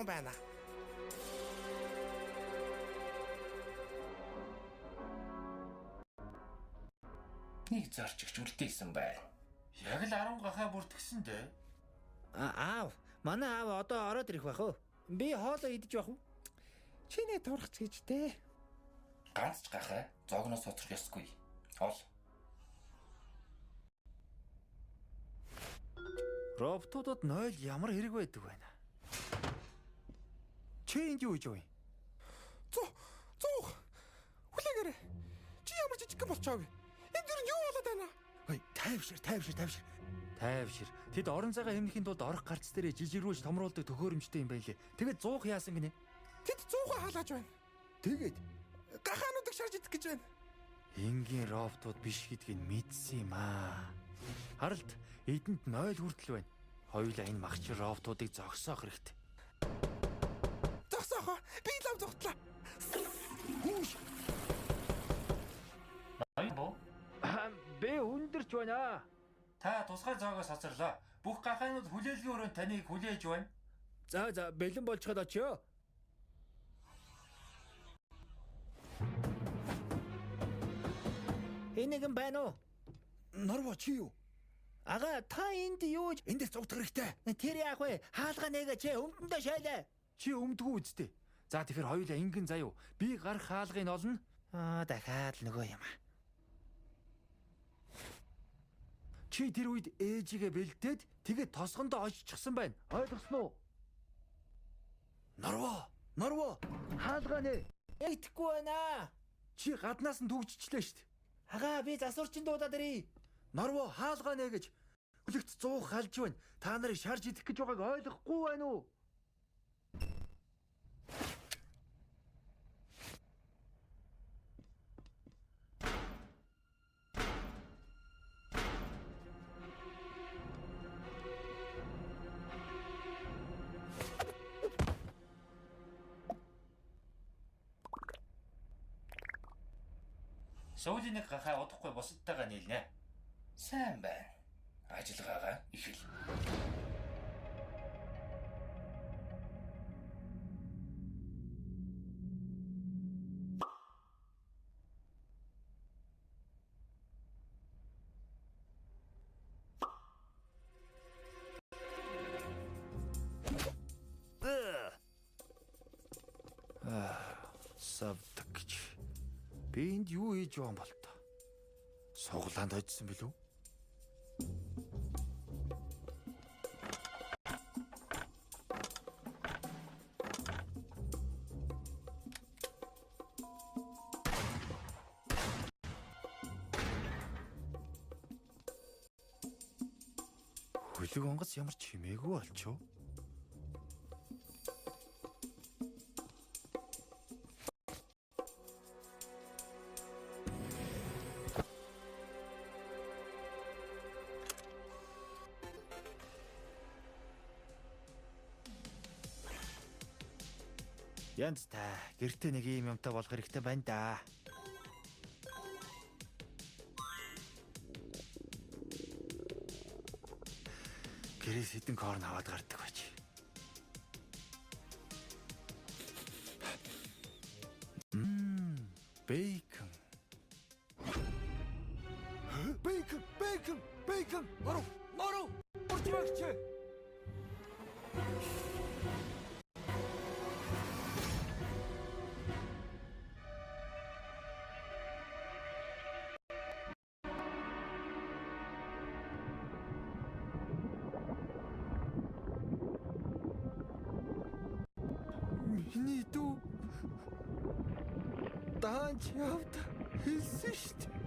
байна. Нэг зарчигч үлдээсэн байна. Яг л 10 гахаа бүртгсэн дээ. Аав, манай аав одоо ороод ирэх байх уу? Би хоолоо идэж байх уу? Чиний турах гэж дээ. Ганц ч гахаа зогноос соцрох ёсгүй. Ол. Роботуудад 0 ямар хэрэг байдаг вэ? Чи энд юу хийж вэ? Зух. Хүлээгээрэй. Чи ямар жижиг болчихоо вэ? Энд дэр юу болоод байна? Ой, тайвшир. Тэд орон зайгаа хэмнэхийн тулд орох гарц дээрээ жижигрүүлж томруулдаг төхөөрөмжтэй юм байлээ. Тэгээд 100 яасан гинэ? Тэд 100-аа хаалгаж байна. Тэгээд Гахаануудыг шарж идэх гэж байна. энгийн роботууд биш гэдгийг мэдсэн юм аа. Харалт эдэнд 0 хүртэл байна. Хоёулаа энэ магчир роботуудыг зогсоох хэрэгтэй. Зогсоохоо. Би лав зогтлаа. Хүүш. Боо. Би хүндэрч байна. Та тусгай зоогоос хоцорлоо. Бүх гахаанууд хүлээлгийн өрөөнд таныг хүлээж байна. За бэлэн болчиход очиё. Энэгэн байна уу? Норво чи юу? Ага, та энд юу? Эндээс зогдох хэрэгтэй. Тэр яах вэ? Хаалгаа нэгэ чи өмдөндөө шайлаа. Чи өмдгөө үсттэй. За тэгэхээр хоёулаа ингэн заяа. Би гарах хаалгыг олно. Дахиад л нөгөө юм аа. Чи тэр үед ээжигээ бэлдээд тэгээд тосгондоо оччихсан байна. Ойлгосноо? Норво. Хаалгаа нэ. Итгэхгүй байна. Чи гаднаас нь түгжчихлээ штт. Ага, би засварчин дуудаад ирээ. Норво, хаалгаа нэ гэж. Хүлэгт 100 халж байна. Та нарыг шарж идэх гэж байгааг ойлгохгүй байна уу? Сүүлийн нэг гахаа удахгүй бусадтайгаа нийлнэ. Сайн байна. Ажиллагаагаа ихэл. Савдагч. Би энд юу хийж байгаа юм бол та? Суглаанд очсон билүү? Хөлөг онгоц ямар чимээгүй болчихоо. Янз та гэртээ нэг юм юмтай болох хэрэгтэй байна да. Гэрээс хэдэн корн аваад гардаг байж. Бэйкон. Бэйкон. Мару. Уртмагч. Миний дүү даанч явд хэлсэн шүү дээ.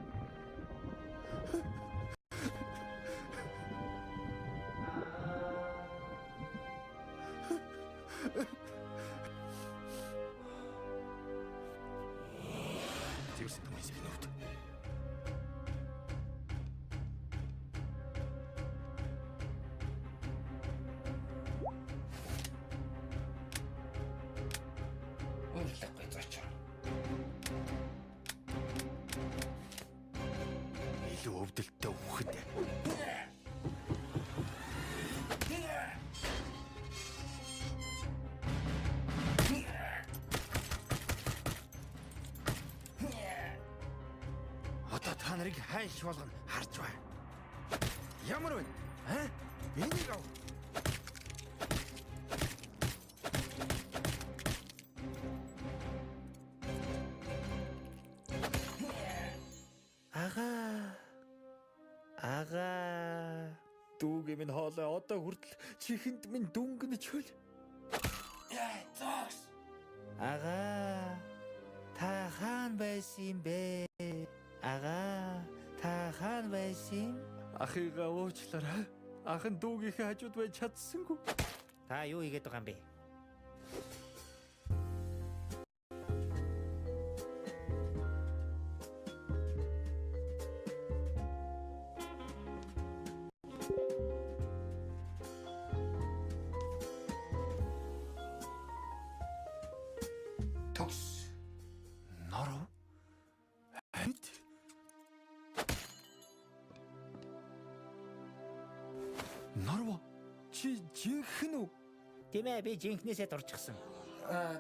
Зэрсэн түмээс бинүүд. Өөрлөхгүй зочоо. Илүү өвдөлттэй хүүхэд. нарыг хайш болгоно харж бай. Ямар вэ? Энийг ав. Ага. Дүүгээ минь хоолой одоо хүртэл чихэнд минь дүнгэнэж хөл. Зогс. Ага. Та хаан байсан юм бэ? Ага. Та хаан байсан? Ахыгаа уучлаарай. Ах нь дүүгийнхээ хажууд байж чадсангүй. Та юу хийгээд байгаа юм бэ? Төгс. Норов. Хайд. Норов. Чи жинхэнэ үү? Тийм ээ, би жинхнээсээ дурчихсан.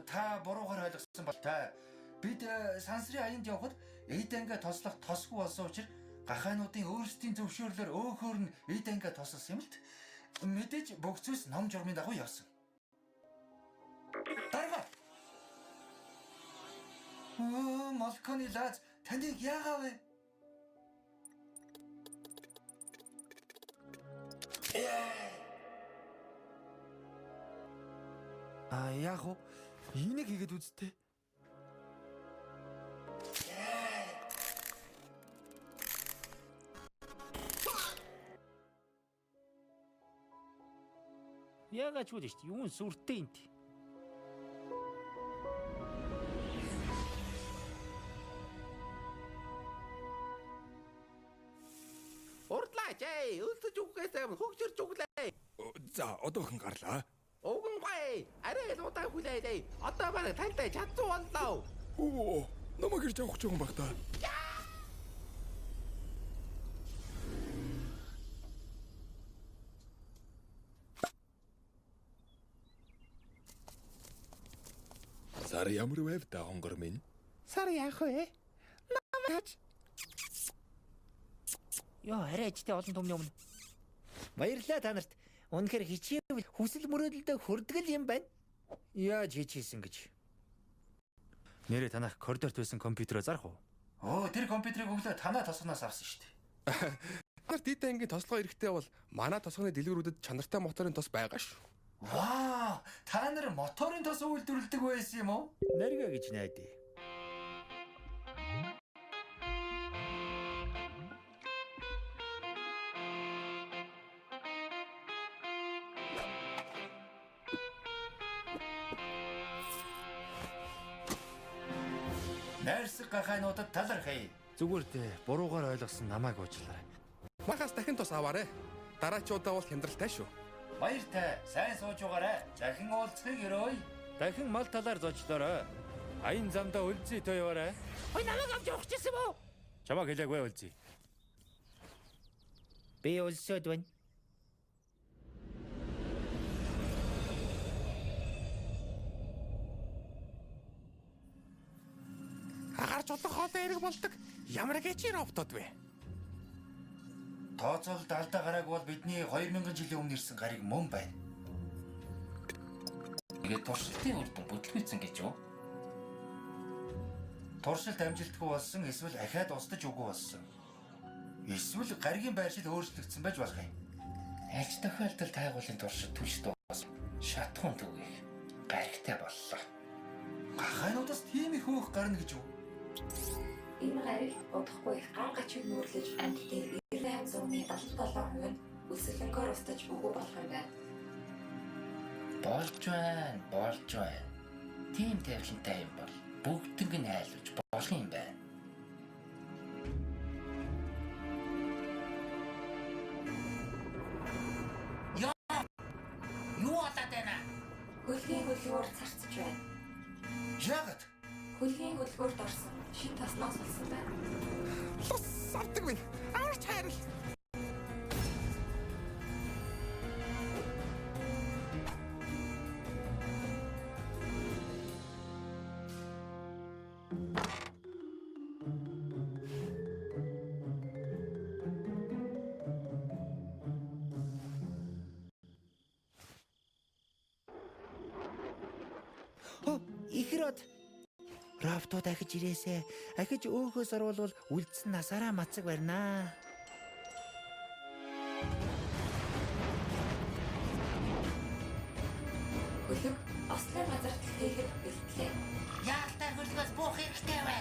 Та буруугаар ойлгосон бол та бид сансрын аянд явхад Эйдэнгээ тослох тосгүй болсон учраас гахаануудын өөрсдийн зөвшөөрлөөр өөхөөр нь Эйдэнгээ тослсон юм л т. Мэдээж бүх зүйлс ном журмын дагуу явсан. Дарга. Малконы лаз таныг яагаа вэ? Яг уу? Энийг хийгээд үзтээ. Яагаад ч үгүй шүү дээ. Юун сүртэй юм те. Урдлаач өлсөж үхгээсээ хөгжирч өглөө. За одоо хэн гарлаа? Уган гай. Арай л удаа хүлээлээ. Одоо бараг тантай чадсан боллоо. Оо, намайг ирж авах гэж байгаа юм баг та. Сар ямар байв та хонгор минь? Сар яах вэ? Намаач. Яа, арай ичтэй олон түмний өмнө. Баярлалаа та нарт. Үнэхээр хичээвэл хүсэл мөрөөдөлдөө хүрдэг юм байна. Яаж хийчихсэн гэж. Нэрээ танах коридорт байсан компьютероо зарах уу? Тэр компьютерийг өглөө танаа тосгоноос авсан шүү дээ. Нарт Эйдэнгийн тослогоо эрэхтэй бол манай тосгоны дэлгүүрүүдэд чанартай моторын тос байгаа шүү. Ваа! Та нар моторын тос үйлдвэрлэдэг байсан юм уу? Нарга гэж найдаа. Найрсаг гахаануудад талархъя. Зүгээр дээ, буруугаар ойлгосон намайг уучлаарай. Махаас дахин тос аваарэ. Дараачуудаа бол хямдралтай шүү. Баяртай. Сайн сууж байгаарай. Дахин уулзахыг өрөөе. Дахин мал талаар зочлоорой. Аян замдаа үлзий тоёорой. Ой намайг авч явах гэсэн юм уу? Чамаг хэлээгүй үлзий. Би өлсөд байна. Агарч удах хоолой эрэг болдог. Ямар гэчир роботод вэ? Тооцоолд алдаа гарааг бол бидний 2000 жилийн өмнө ирсэн гариг мөн байна. Тэгээд туршилтын үр дүн бүтлгүйцэн гэж юу? Туршилт амжилтгүй болсон эсвэл ахаад устж үгүй болсон. Эсвэл гаригийн байршил өөрчлөгдсөн байж болох юм. Аль тохиолдолд тайгуулын туршилт түлшд болсон. Шатхуун түгээх гаригтай боллоо. Гахаануудаас тийм их хөөх гарна гэж юу? Энэ гариг удахгүй их ган гачиг нүүрлэж амьдтай 98% нь өсөлөнгөөр устж үгүй болох юм байна. Болж байна. Тийм тавилантай юм бол бүгднийг нь айлуулж болох юм байна. Юу болоод байна? Хөлгийн хөлгөөр царцж байна. Яагаад? Хөлгийн хөлгөөрт орсон шин тасноос болсон байна. Лус авдаг минь. Аварч хайрал. Ихрод Рафто дахиж ирээсэ. Ахиж өөхөөс оруулвал үлдсэн насаараа мацаг барина. Хөлөг ослын газар тэтгэхэд бэлтлээ. Яалтаа хөлгөөс буух хэрэгтэй бай.